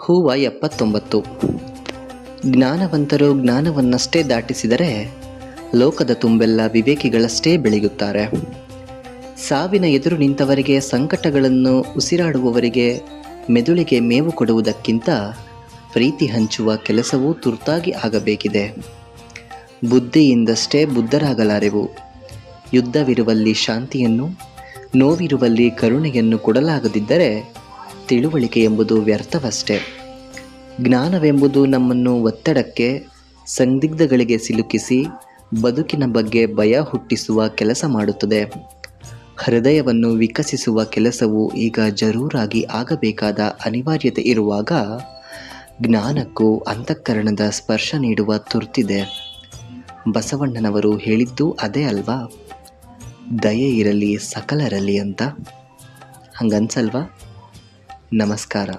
ಹೂವ 79. ಜ್ಞಾನವಂತರು ಜ್ಞಾನವನ್ನಷ್ಟೇ ದಾಟಿಸಿದರೆ ಲೋಕದ ತುಂಬೆಲ್ಲ ವಿವೇಕಿಗಳಷ್ಟೇ ಬೆಳೆಯುತ್ತಾರೆ. ಸಾವಿನ ಎದುರು ನಿಂತವರಿಗೆ, ಸಂಕಟಗಳನ್ನು ಉಸಿರಾಡುವವರಿಗೆ ಮೆದುಳಿಗೆ ಮೇವು ಕೊಡುವುದಕ್ಕಿಂತ ಪ್ರೀತಿ ಹಂಚುವ ಕೆಲಸವೂ ತುರ್ತಾಗಿ ಆಗಬೇಕಿದೆ. ಬುದ್ಧಿಯಿಂದಷ್ಟೇ ಬುದ್ಧರಾಗಲಾರೆವು. ಯುದ್ಧವಿರುವಲ್ಲಿ ಶಾಂತಿಯನ್ನು, ನೋವಿರುವಲ್ಲಿ ಕರುಣೆಯನ್ನು ಕೊಡಲಾಗದಿದ್ದರೆ ತಿಳುವಳಿಕೆ ಎಂಬುದು ವ್ಯರ್ಥವಷ್ಟೇ. ಜ್ಞಾನವೆಂಬುದು ನಮ್ಮನ್ನು ಒತ್ತಡಕ್ಕೆ, ಸಂದಿಗ್ಧಗಳಿಗೆ ಸಿಲುಕಿಸಿ ಬದುಕಿನ ಬಗ್ಗೆ ಭಯ ಹುಟ್ಟಿಸುವ ಕೆಲಸ ಮಾಡುತ್ತದೆ. ಹೃದಯವನ್ನು ವಿಕಸಿಸುವ ಕೆಲಸವು ಈಗ ಜರೂರಾಗಿ ಆಗಬೇಕಾದ ಅನಿವಾರ್ಯತೆ ಇರುವಾಗ ಜ್ಞಾನಕ್ಕೂ ಅಂತಃಕರಣದ ಸ್ಪರ್ಶ ನೀಡುವ ತುರ್ತಿದೆ. ಬಸವಣ್ಣನವರು ಹೇಳಿದ್ದು ಅದೇ ಅಲ್ವಾ, ದಯೆ ಇರಲಿ ಸಕಲರಲ್ಲಿ ಅಂತ. ಹಂಗನ್ಸಲ್ವಾ? ನಮಸ್ಕಾರ.